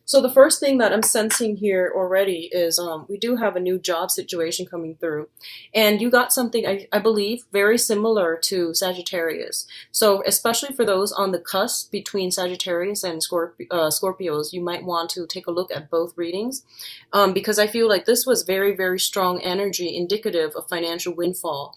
So the first thing that I'm sensing here already is we do have a new job situation coming through, and you got something I believe very similar to Sagittarius. So especially for those on the cusp between Sagittarius and Scorpios, you might want to take a look at both readings, because I feel like this was very strong energy indicative of financial windfall,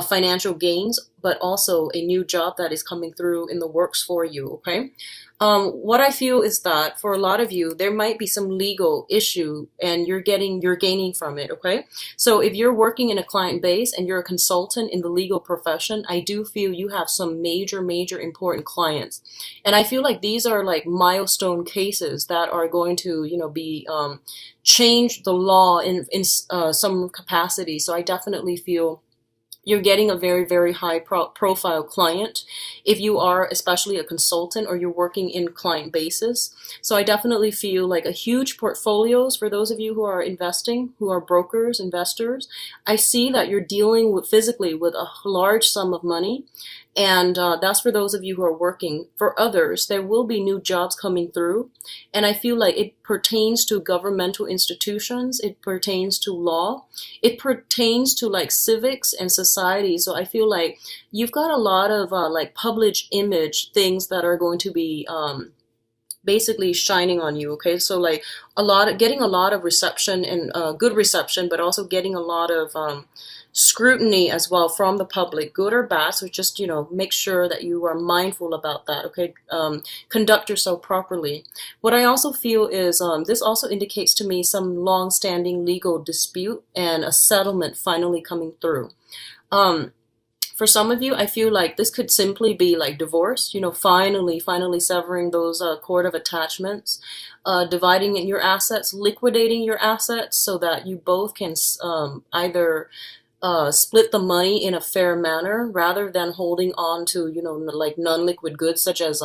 financial gains, but also a new job that is coming through in the works for you. Okay. What I feel is that for a lot of you, there might be some legal issue and you're gaining from it, okay? So if you're working in a client base and you're a consultant in the legal profession, I do feel you have some major important clients. And I feel like these are like milestone cases that are going to, be, change the law in some capacity. So I definitely feel you're getting a very high profile client if you are especially a consultant or you're working in client basis. So I definitely feel like a huge portfolios for those of you who are investing, who are brokers, investors. I see that you're dealing with physically with a large sum of money, and that's for those of you who are working. For others, there will be new jobs coming through, and I feel like it pertains to governmental institutions, it pertains to law, it pertains to like civics and society. So I feel like you've got a lot of like public image things that are going to be basically shining on you. Okay, so like getting a lot of reception and good reception, but also getting a lot of scrutiny as well from the public, good or bad. So just make sure that you are mindful about that. Okay, conduct yourself properly. What I also feel is this also indicates to me some long-standing legal dispute and a settlement finally coming through. Um, for some of you, I feel like this could simply be like divorce, finally severing those cord of attachments, dividing in your assets, liquidating your assets so that you both can either split the money in a fair manner rather than holding on to, like non-liquid goods such as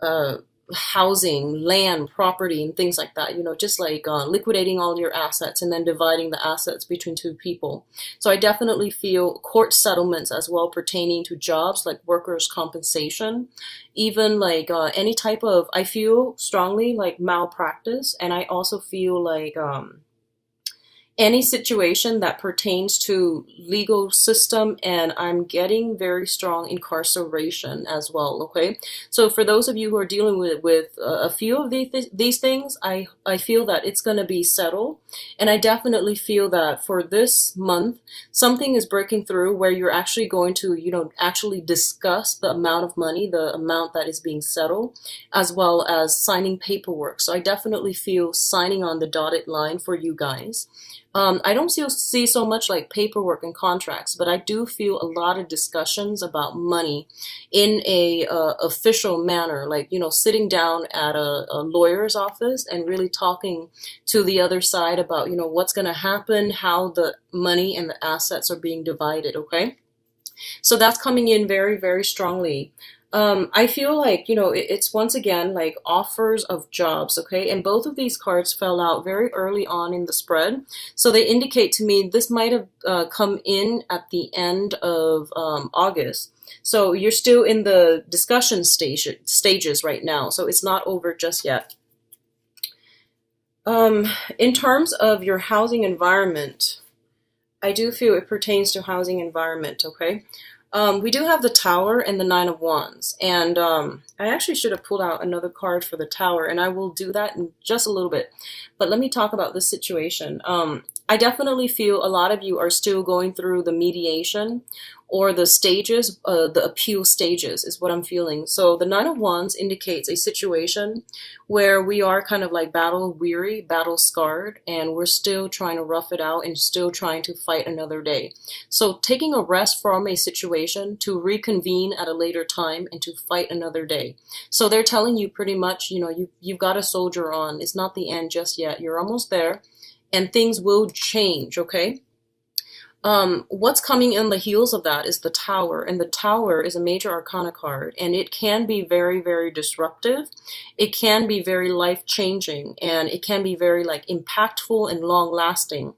uh, housing, land, property, and things like that. Just like liquidating all your assets and then dividing the assets between two people. So I definitely feel court settlements as well pertaining to jobs like workers' compensation, even like any type of, I feel strongly like malpractice, and I also feel like any situation that pertains to legal system, and I'm getting very strong incarceration as well. Okay, so for those of you who are dealing with a few of these things, I feel that it's going to be settled, and I definitely feel that for this month something is breaking through where you're actually going to actually discuss the amount of money, the amount that is being settled, as well as signing paperwork. So I definitely feel signing on the dotted line for you guys. I don't see so much like paperwork and contracts, but I do feel a lot of discussions about money in a official manner, like sitting down at a lawyer's office and really talking to the other side about what's going to happen, how the money and the assets are being divided. Okay, so that's coming in very strongly. I feel like, it's once again like offers of jobs, okay? And both of these cards fell out very early on in the spread. So they indicate to me this might have come in at the end of August. So you're still in the discussion stages right now. So it's not over just yet. In terms of your housing environment, I do feel it pertains to housing environment, okay? We do have the Tower and the Nine of Wands, and I actually should have pulled out another card for the Tower, and I will do that in just a little bit. But let me talk about this situation. I definitely feel a lot of you are still going through the mediation or the stages, the appeal stages is what I'm feeling. So the Nine of Wands indicates a situation where we are kind of like battle weary, battle scarred, and we're still trying to rough it out and still trying to fight another day. So taking a rest from a situation to reconvene at a later time and to fight another day. So they're telling you pretty much, you've got to soldier on. It's not the end just yet. You're almost there, and things will change, okay? What's coming in the heels of that is the Tower, and the Tower is a major arcana card, and it can be very disruptive. It can be very life-changing, and it can be very like impactful and long-lasting.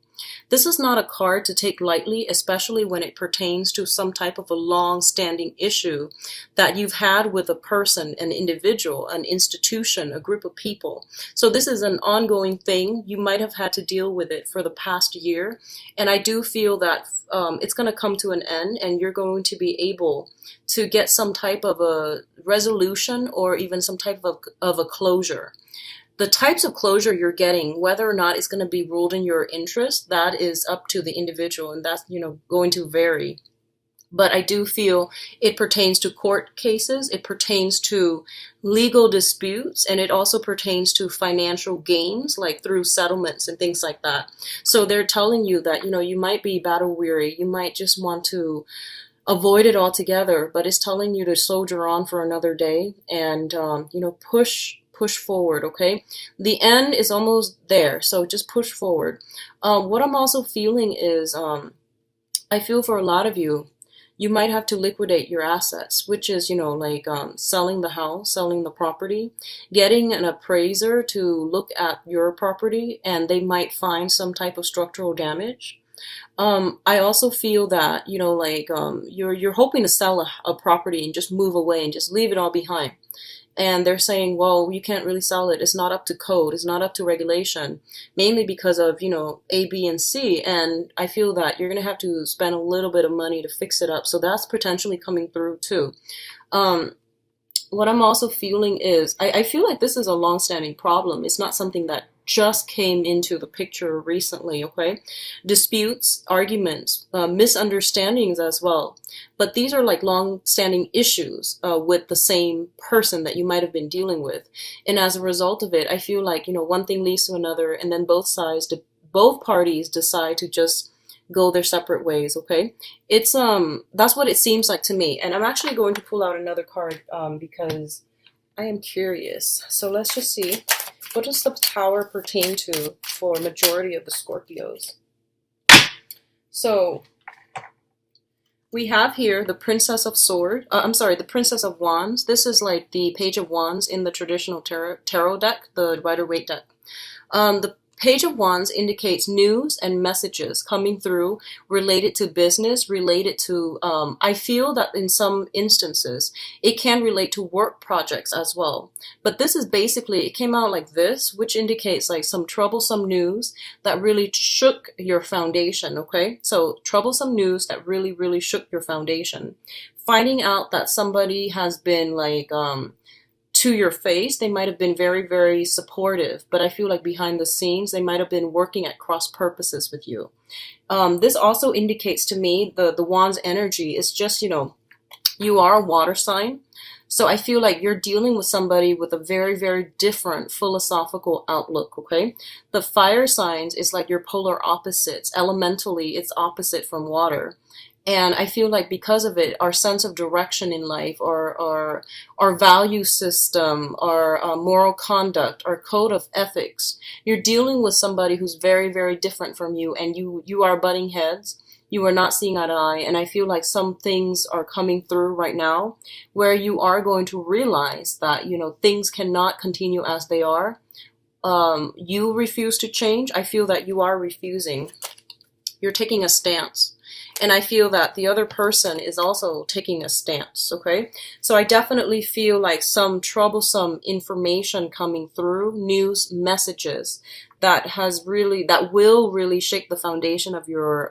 This is not a card to take lightly, especially when it pertains to some type of a long-standing issue that you've had with a person, an individual, an institution, a group of people. So this is an ongoing thing. You might have had to deal with it for the past year. And I do feel that it's going to come to an end, and you're going to be able to get some type of a resolution or even some type of a closure. The types of closure you're getting, whether or not it's going to be ruled in your interest, that is up to the individual, and that's, going to vary. But I do feel it pertains to court cases, it pertains to legal disputes, and it also pertains to financial gains, like through settlements and things like that. So they're telling you that, you might be battle weary, you might just want to avoid it altogether, but it's telling you to soldier on for another day and, push forward, okay? The end is almost there, so just push forward. What I'm also feeling is, I feel for a lot of you, you might have to liquidate your assets, which is, selling the house, selling the property, getting an appraiser to look at your property, and they might find some type of structural damage. I also feel that, you're hoping to sell a property and just move away and just leave it all behind. And they're saying, well, you can't really sell it. It's not up to code. It's not up to regulation, mainly because of, A, B, and C. And I feel that you're going to have to spend a little bit of money to fix it up. So that's potentially coming through too. What I'm also feeling is, I feel like this is a long-standing problem. It's not something that just came into the picture recently, okay? Disputes, arguments, misunderstandings as well. But these are like long-standing issues with the same person that you might have been dealing with. And as a result of it, I feel like, one thing leads to another, and then both parties decide to just go their separate ways, okay? It's that's what it seems like to me. And I'm actually going to pull out another card because I am curious. So let's just see. What does the Tower pertain to for majority of the Scorpios? So we have here the Princess of the Princess of Wands. This is like the Page of Wands in the traditional tarot deck, the Rider-Waite deck. The Page of Wands indicates news and messages coming through related to business, related to, I feel that in some instances, it can relate to work projects as well. But this is basically, it came out like this, which indicates like some troublesome news that really shook your foundation, okay? So troublesome news that really, really shook your foundation. Finding out that somebody has been like, to your face, they might have been very, very supportive, but I feel like behind the scenes, they might have been working at cross purposes with you. This also indicates to me the Wand's energy is just, you are a water sign. So I feel like you're dealing with somebody with a very, very different philosophical outlook, okay? The fire signs is like your polar opposites. Elementally, it's opposite from water. And I feel like because of it, our sense of direction in life, or our value system, our moral conduct, our code of ethics, you're dealing with somebody who's very, very different from you, and you are butting heads. You are not seeing eye to eye. And I feel like some things are coming through right now where you are going to realize that, things cannot continue as they are. You refuse to change. I feel that you are refusing. You're taking a stance. And I feel that the other person is also taking a stance, okay? So I definitely feel like some troublesome information coming through, news, messages that will really shake the foundation of your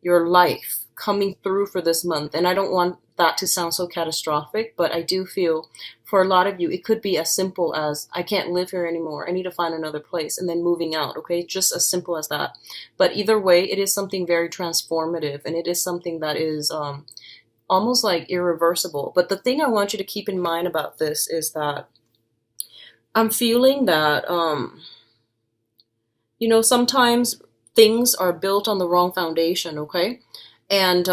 life coming through for this month. And I don't want that to sound so catastrophic, but I do feel for a lot of you, it could be as simple as, I can't live here anymore. I need to find another place, and then moving out, okay? Just as simple as that. But either way, it is something very transformative, and it is something that is almost like irreversible. But the thing I want you to keep in mind about this is that I'm feeling that, sometimes things are built on the wrong foundation, okay? And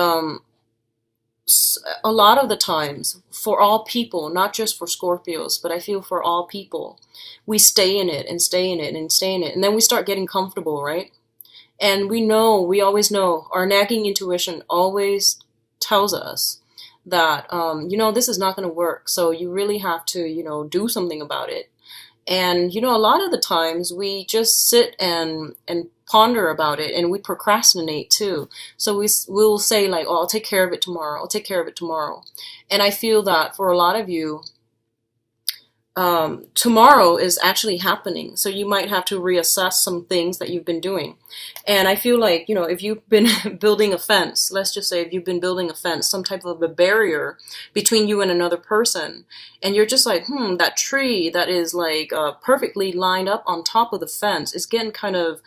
a lot of the times, for all people, not just for Scorpios, but I feel for all people, we stay in it and stay in it and stay in it. And then we start getting comfortable, right? And we always know, our nagging intuition always tells us that, this is not going to work. So you really have to, do something about it. And, a lot of the times we just sit and ponder about it, and we procrastinate too. So we'll say like, oh, I'll take care of it tomorrow. I'll take care of it tomorrow. And I feel that for a lot of you, tomorrow is actually happening. So you might have to reassess some things that you've been doing. And I feel like, if you've been building a fence, let's just say if you've been building a fence, some type of a barrier between you and another person, and you're just like, that tree that is like perfectly lined up on top of the fence is getting kind of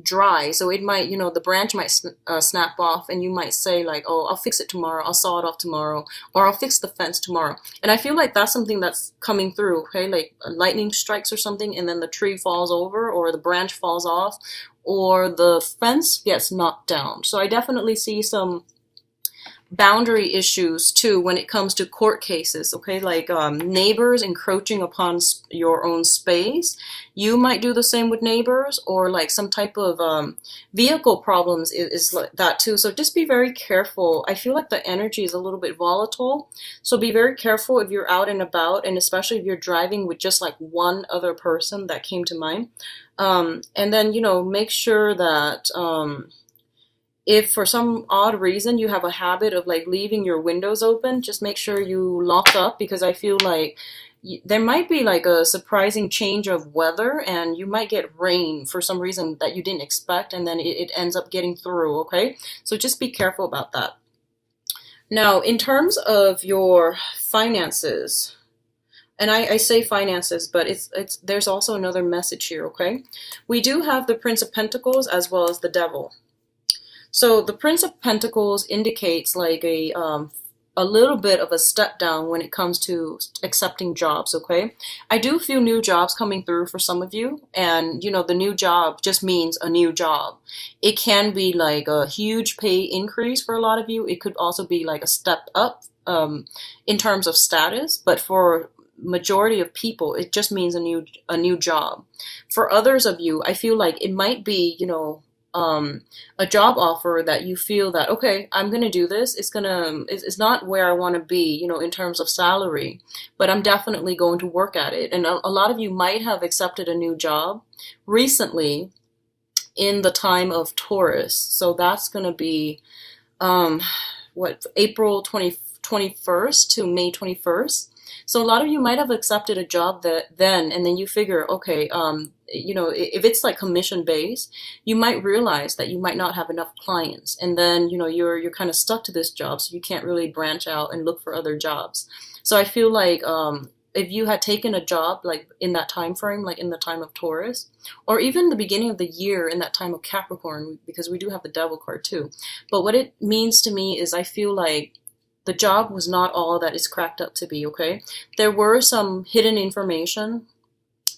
dry. So it might, the branch might snap off, and you might say like, oh, I'll fix it tomorrow. I'll saw it off tomorrow, or I'll fix the fence tomorrow. And I feel like that's something that's coming through, okay? Like lightning strikes or something, and then the tree falls over, or the branch falls off, or the fence gets knocked down. So I definitely see some boundary issues too when it comes to court cases, okay? Like neighbors encroaching upon your own space. You might do the same with neighbors, or like some type of vehicle problems is like that too. So just be very careful. I feel like the energy is a little bit volatile. So be very careful if you're out and about, and especially if you're driving with just like one other person. That came to mind. And then, make sure that if for some odd reason you have a habit of like leaving your windows open, just make sure you lock up, because I feel like there might be like a surprising change of weather, and you might get rain for some reason that you didn't expect, and then it ends up getting through, okay? So just be careful about that. Now, in terms of your finances, and I say finances, but there's also another message here, okay? We do have the Prince of Pentacles as well as the Devil. So the Prince of Pentacles indicates like a little bit of a step down when it comes to accepting jobs, okay? I do feel new jobs coming through for some of you, and the new job just means a new job. It can be like a huge pay increase for a lot of you. It could also be like a step up in terms of status, but for majority of people, it just means a new job. For others of you, I feel like it might be, a job offer that you feel that, okay, I'm going to do this. It's not where I want to be, in terms of salary, but I'm definitely going to work at it. And a lot of you might have accepted a new job recently in the time of Taurus. So that's going to be, April 21st to May 21st. So a lot of you might have accepted a job then, and then you figure, okay, if it's like commission based, you might realize that you might not have enough clients, and then you're kind of stuck to this job, so you can't really branch out and look for other jobs. So I feel like if you had taken a job like in that time frame, like in the time of Taurus, or even the beginning of the year in that time of Capricorn, because we do have the Devil card too. But what it means to me is I feel like the job was not all that it's cracked up to be, okay? There were some hidden information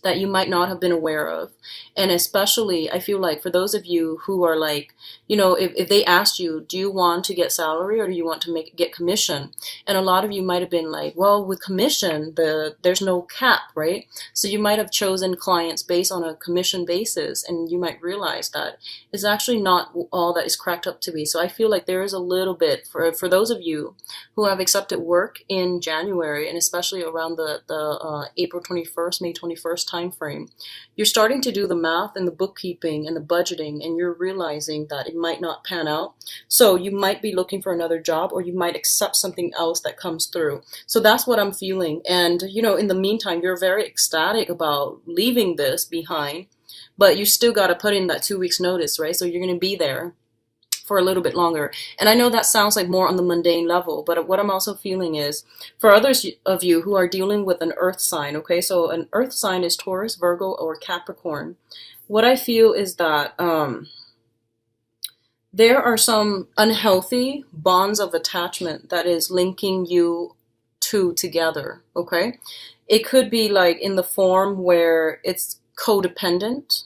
that you might not have been aware of. And especially, I feel like for those of you who are like, if they asked you, do you want to get salary or do you want to get commission? And a lot of you might have been like, well, with commission, there's no cap, right? So you might have chosen clients based on a commission basis, and you might realize that it's actually not all that is cracked up to be. So I feel like there is a little bit for those of you who have accepted work in January, and especially around the April 21st, May 21st time frame, you're starting to do the math and the bookkeeping and the budgeting, and you're realizing that it might not pan out. So you might be looking for another job, or you might accept something else that comes through. So that's what I'm feeling. And in the meantime, you're very ecstatic about leaving this behind, but you still got to put in that 2 weeks notice, right? So you're going to be there for a little bit longer. And I know that sounds like more on the mundane level, but what I'm also feeling is for others of you who are dealing with an earth sign, okay? So an earth sign is Taurus, Virgo, or Capricorn. What I feel is that there are some unhealthy bonds of attachment that is linking you two together, okay? It could be like in the form where it's codependent.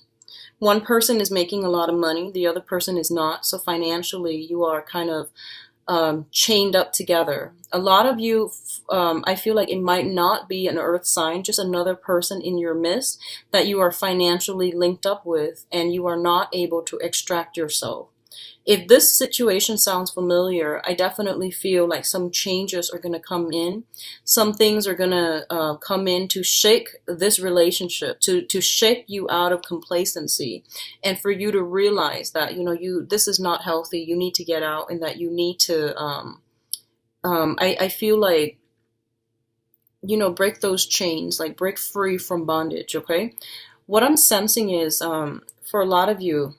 One person is making a lot of money, the other person is not. So financially, you are kind of chained up together. A lot of you, I feel like it might not be an earth sign, just another person in your midst that you are financially linked up with, and you are not able to extract yourself. If this situation sounds familiar, I definitely feel like some changes are going to come in. Some things are going to come in to shake this relationship, to shake you out of complacency, and for you to realize that, this is not healthy. You need to get out, and that you need to, I feel like, break those chains, like break free from bondage, okay? What I'm sensing is, for a lot of you,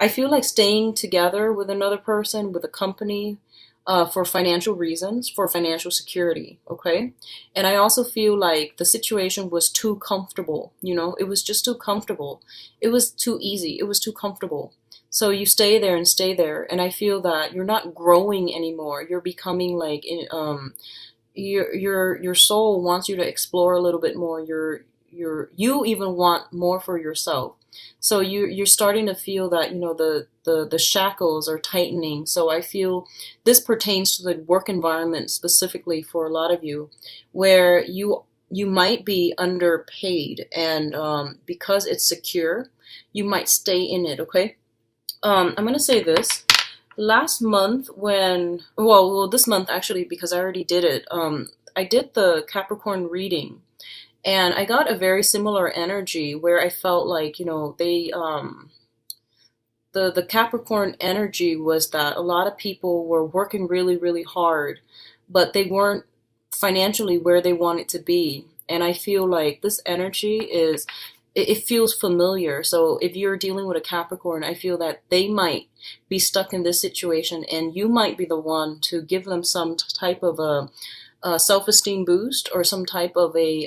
I feel like staying together with another person, with a company, for financial reasons, for financial security, okay? And I also feel like the situation was too comfortable, it was just too comfortable. It was too easy, it was too comfortable. So you stay there and stay there, and I feel that you're not growing anymore. You're becoming like, your soul wants you to explore a little bit more. You even want more for yourself. So you're starting to feel that, the shackles are tightening. So I feel this pertains to the work environment specifically for a lot of you, where you might be underpaid, and because it's secure, you might stay in it, okay? I'm gonna say this. Last month this month actually, because I already did it, I did the Capricorn reading, and I got a very similar energy where I felt like, the Capricorn energy was that a lot of people were working really, really hard, but they weren't financially where they wanted to be. And I feel like this energy it feels familiar. So if you're dealing with a Capricorn, I feel that they might be stuck in this situation, and you might be the one to give them some type of a self-esteem boost, or some type of a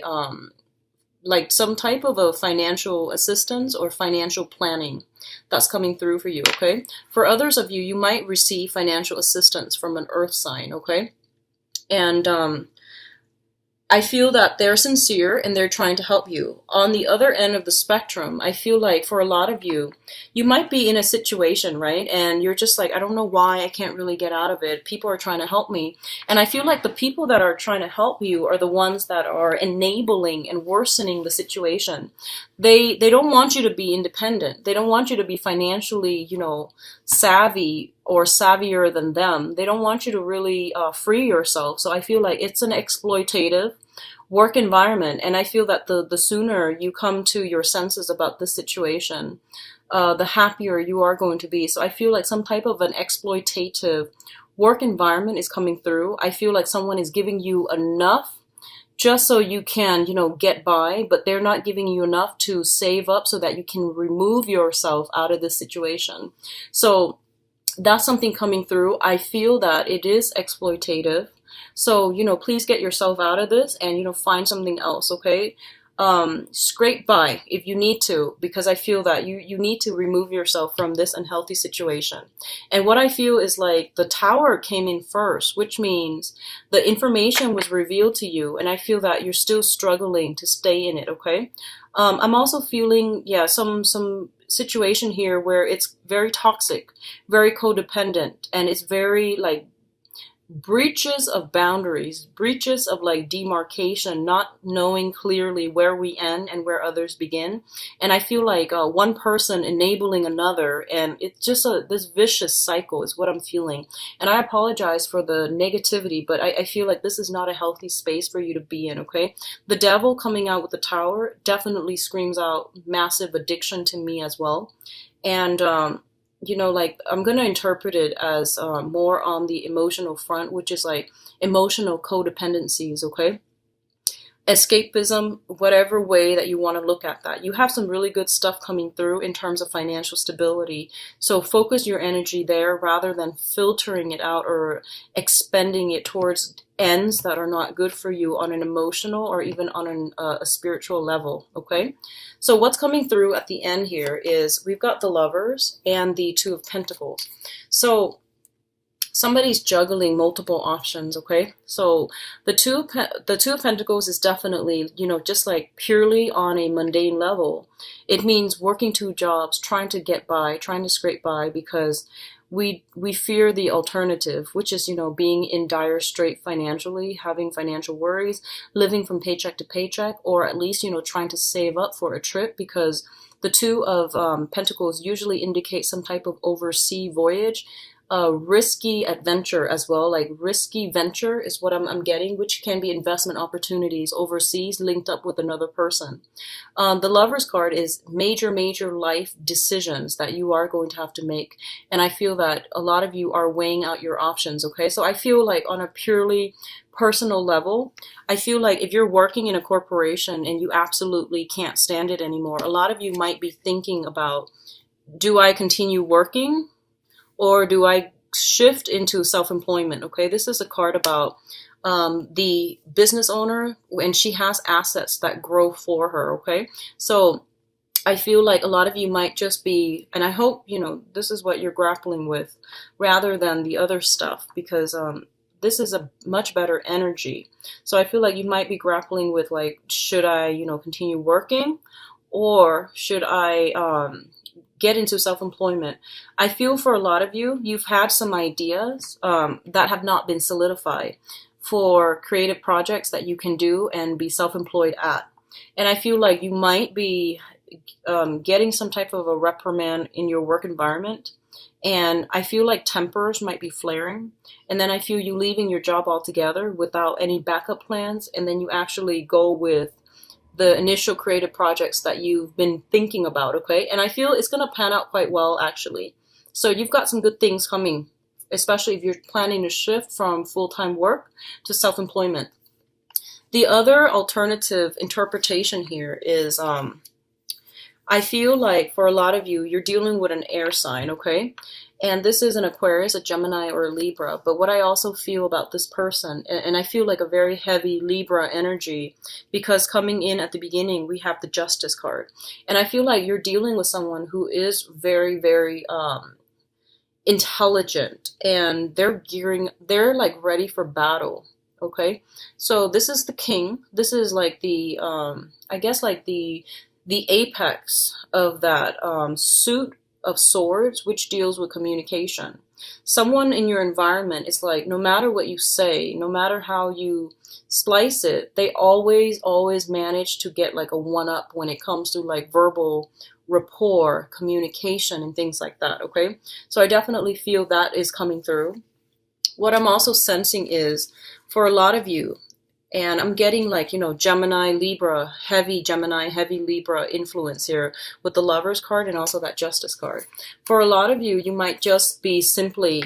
financial assistance or financial planning that's coming through for you, okay? For others of you, you might receive financial assistance from an earth sign, okay? And I feel that they're sincere and they're trying to help you. On the other end of the spectrum, I feel like for a lot of you, you might be in a situation, right? And you're just like, I don't know why, I can't really get out of it. People are trying to help me. And I feel like the people that are trying to help you are the ones that are enabling and worsening the situation. They don't want you to be independent. They don't want you to be financially, savvy or savvier than them. They don't want you to really free yourself. So I feel like it's an exploitative work environment. And I feel that the sooner you come to your senses about this situation, the happier you are going to be. So I feel like some type of an exploitative work environment is coming through. I feel like someone is giving you enough just so you can, get by, but they're not giving you enough to save up so that you can remove yourself out of this situation. So that's something coming through. I feel that it is exploitative. So, please get yourself out of this and, find something else, okay? Scrape by if you need to, because I feel that you need to remove yourself from this unhealthy situation. And what I feel is like the Tower came in first, which means the information was revealed to you, and I feel that you're still struggling to stay in it, okay? I'm also feeling, some situation here where it's very toxic, very codependent, and it's very like breaches of boundaries, breaches of like demarcation, not knowing clearly where we end and where others begin. And I feel like one person enabling another, and it's just this vicious cycle is what I'm feeling. And I apologize for the negativity, but I feel like this is not a healthy space for you to be in, okay? The Devil coming out with the Tower definitely screams out massive addiction to me as well. And I'm going to interpret it as more on the emotional front, which is like emotional codependencies, okay? Escapism, whatever way that you want to look at that. You have some really good stuff coming through in terms of financial stability. So focus your energy there rather than filtering it out or expending it towards ends that are not good for you on an emotional or even on a spiritual level, okay? So what's coming through at the end here is we've got the Lovers and the Two of Pentacles. So somebody's juggling multiple options, okay? So the two of Pentacles is definitely, just like purely on a mundane level. It means working two jobs, trying to get by, trying to scrape by, because we fear the alternative, which is, being in dire strait financially, having financial worries, living from paycheck to paycheck, or at least, trying to save up for a trip, because the Two of Pentacles usually indicate some type of overseas voyage, risky adventure as well. Like risky venture is what I'm getting, which can be investment opportunities overseas linked up with another person. The Lover's card is major life decisions that you are going to have to make. And I feel that a lot of you are weighing out your options, okay? So I feel like on a purely personal level, I feel like if you're working in a corporation and you absolutely can't stand it anymore, a lot of you might be thinking about, do I continue working or do I shift into self-employment? Okay, this is a card about the business owner, and she has assets that grow for her. Okay, so I feel like a lot of you might just be, and I hope this is what you're grappling with rather than the other stuff, because this is a much better energy. So I feel like you might be grappling with, like, should I continue working, or should I get into self-employment? I feel for a lot of you, you've had some ideas that have not been solidified for creative projects that you can do and be self-employed at. And I feel like you might be getting some type of a reprimand in your work environment. And I feel like tempers might be flaring. And then I feel you leaving your job altogether without any backup plans. And then you actually go with the initial creative projects that you've been thinking about, okay? And I feel it's going to pan out quite well, actually. So you've got some good things coming, especially if you're planning to shift from full-time work to self-employment. The other alternative interpretation here is, I feel like for a lot of you, you're dealing with an air sign, okay? And this is an Aquarius, a Gemini, or a Libra. But what I also feel about this person, and I feel like a very heavy Libra energy, because coming in at the beginning, we have the Justice card. And I feel like you're dealing with someone who is very intelligent, and they're like ready for battle, okay? So this is the King. This is like the, I guess like the apex of that suit of swords, which deals with communication. Someone in your environment is like, no matter what you say, no matter how you slice it, they always manage to get like a one-up when it comes to like verbal rapport, communication, and things like that, okay? So I definitely feel that is coming through. What I'm also sensing is, for a lot of you, and I'm getting like, Gemini, Libra, heavy Gemini, heavy Libra influence here with the Lover's card and also that Justice card. For a lot of you, you might just be simply,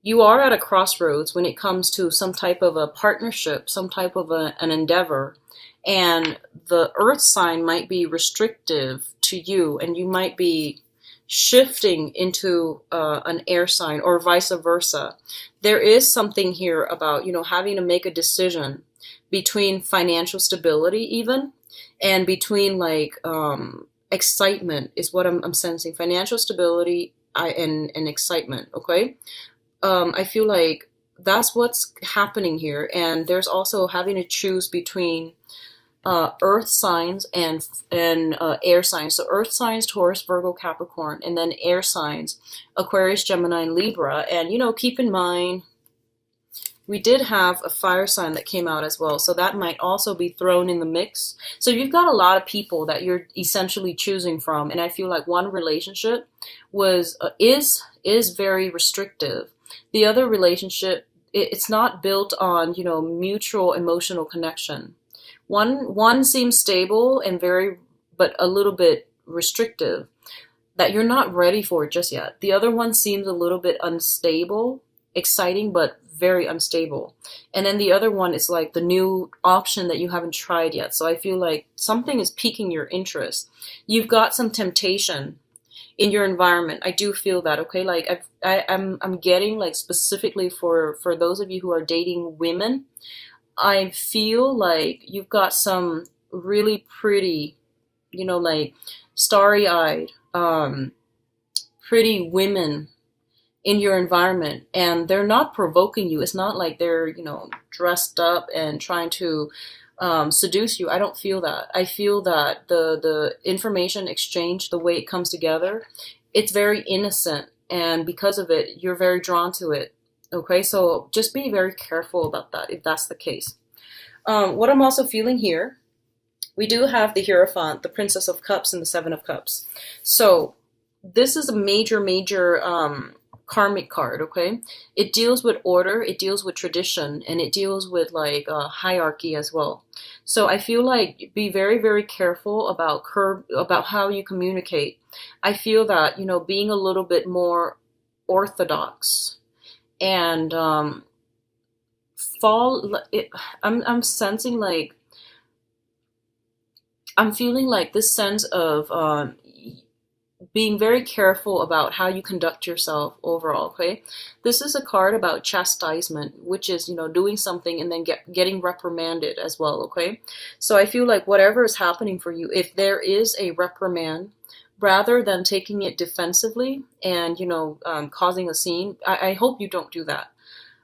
you are at a crossroads when it comes to some type of a partnership, some type of an endeavor. And the Earth sign might be restrictive to you, and you might be shifting into an air sign, or vice versa. There is something here about, having to make a decision between financial stability even, and between like excitement is what I'm sensing. Financial stability and excitement, okay? I feel like that's what's happening here. And there's also having to choose between earth signs and air signs. So earth signs, Taurus, Virgo, Capricorn, and then air signs, Aquarius, Gemini, and Libra. And, keep in mind, we did have a fire sign that came out as well. So that might also be thrown in the mix. So you've got a lot of people that you're essentially choosing from. And I feel like one relationship is very restrictive. The other relationship, it's not built on, mutual emotional connection. One seems stable and but a little bit restrictive, that you're not ready for it just yet. The other one seems a little bit unstable, exciting, but very unstable. And then the other one is like the new option that you haven't tried yet. So I feel like something is piquing your interest. You've got some temptation in your environment. I do feel that, okay? Like I'm getting like specifically for those of you who are dating women, I feel like you've got some really pretty, like starry-eyed, pretty women in your environment, and they're not provoking you. It's not like they're, dressed up and trying to seduce you. I don't feel that. I feel that the information exchange, the way it comes together, it's very innocent. and because of it, you're very drawn to it. Okay, so just be very careful about that if that's the case. What I'm also feeling here, we do have the Hierophant, the Princess of Cups, and the Seven of Cups. So this is a major, major karmic card, okay? It deals with order, it deals with tradition, and it deals with like hierarchy as well. So I feel like be very, very careful about how you communicate. I feel that, being a little bit more orthodox and I'm sensing like I'm feeling like this sense of being very careful about how you conduct yourself overall, okay? This is a card about chastisement, which is, doing something and then getting reprimanded as well, okay? So I feel like whatever is happening for you, if there is a reprimand, rather than taking it defensively and, causing a scene, I hope you don't do that.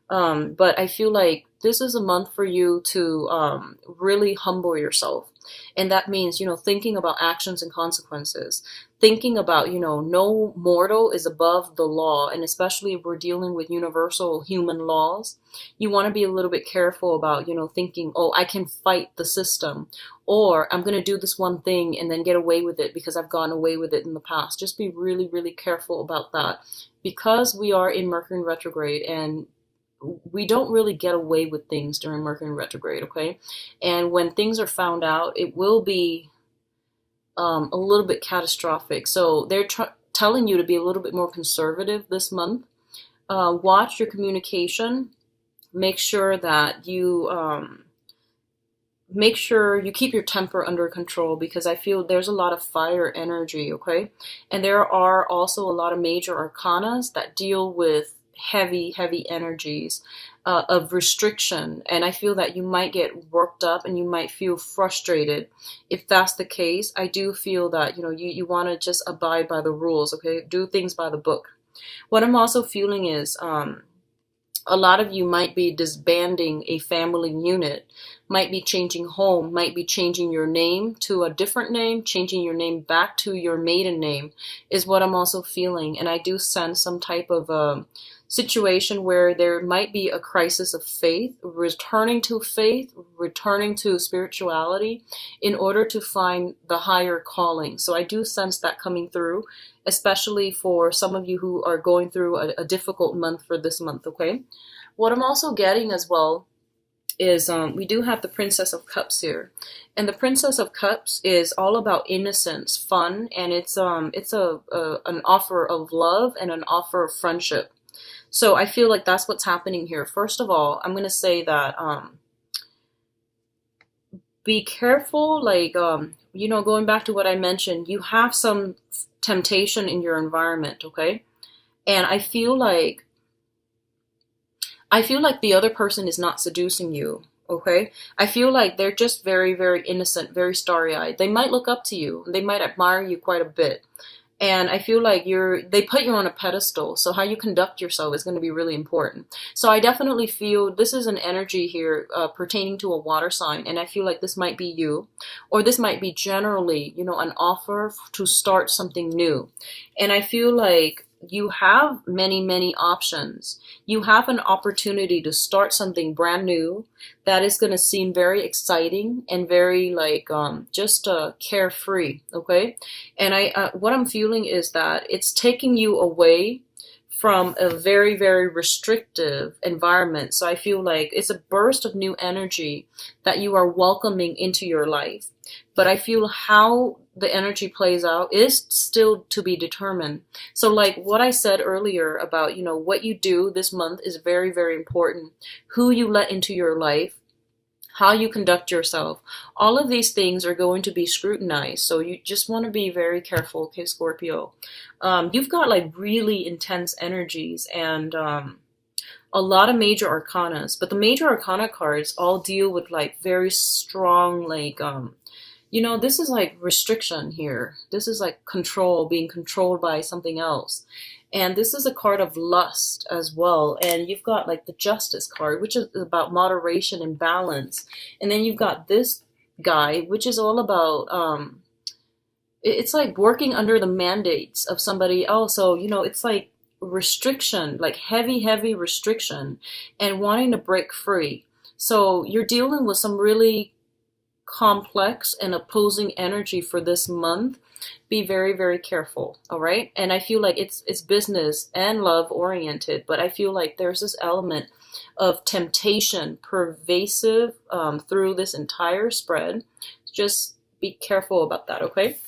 But I feel like this is a month for you to really humble yourself. And that means, thinking about actions and consequences, thinking about, no mortal is above the law. And especially if we're dealing with universal human laws, you want to be a little bit careful about, thinking, oh, I can fight the system, or I'm going to do this one thing and then get away with it because I've gotten away with it in the past. Just be really, really careful about that, because we are in Mercury in retrograde, and we don't really get away with things during Mercury in retrograde, okay? And when things are found out, it will be a little bit catastrophic. So they're telling you to be a little bit more conservative this month. Watch your communication. Make sure that you keep your temper under control, because I feel there's a lot of fire energy, okay? And there are also a lot of major arcanas that deal with heavy energies of restriction, and I feel that you might get worked up and you might feel frustrated. If that's the case, I do feel that you want to just abide by the rules, okay? Do things by the book. What I'm also feeling is a lot of you might be disbanding a family unit, might be changing home, might be changing your name to a different name, changing your name back to your maiden name is what I'm also feeling. And I do sense some type of situation where there might be a crisis of faith, returning to spirituality in order to find the higher calling. So I do sense that coming through, especially for some of you who are going through a difficult month for this month, okay? What I'm also getting as well is we do have the Princess of Cups here. And the Princess of Cups is all about innocence, fun, and it's an offer of love and an offer of friendship. So I feel like that's what's happening here. First of all, I'm going to say that be careful, like, going back to what I mentioned, you have some temptation in your environment, okay? And I feel like the other person is not seducing you, okay? I feel like they're just very, very innocent, very starry-eyed. They might look up to you. They might admire you quite a bit. And I feel like they put you on a pedestal. So how you conduct yourself is going to be really important. So I definitely feel this is an energy here pertaining to a water sign. And I feel like this might be you, or this might be generally, an offer to start something new. And I feel like you have many, many options. You have an opportunity to start something brand new that is going to seem very exciting and very like just carefree, okay? And what I'm feeling is that it's taking you away from a very, very restrictive environment. So I feel like it's a burst of new energy that you are welcoming into your life. But I feel how the energy plays out is still to be determined. So like what I said earlier about, what you do this month is very, very important. Who you let into your life, how you conduct yourself, all of these things are going to be scrutinized. So you just want to be very careful, okay, Scorpio. You've got like really intense energies and a lot of major arcanas, but the major arcana cards all deal with like very strong, like, this is like restriction here. This is like control, being controlled by something else. And this is a card of lust as well. And you've got like the Justice card, which is about moderation and balance. And then you've got this guy, which is all about, it's like working under the mandates of somebody else. So, it's like restriction, like heavy restriction, and wanting to break free. So you're dealing with some really complex and opposing energy for this month. Be very careful, all right? And I feel like it's business and love oriented, but I feel like there's this element of temptation pervasive through this entire spread. Just be careful about that, okay?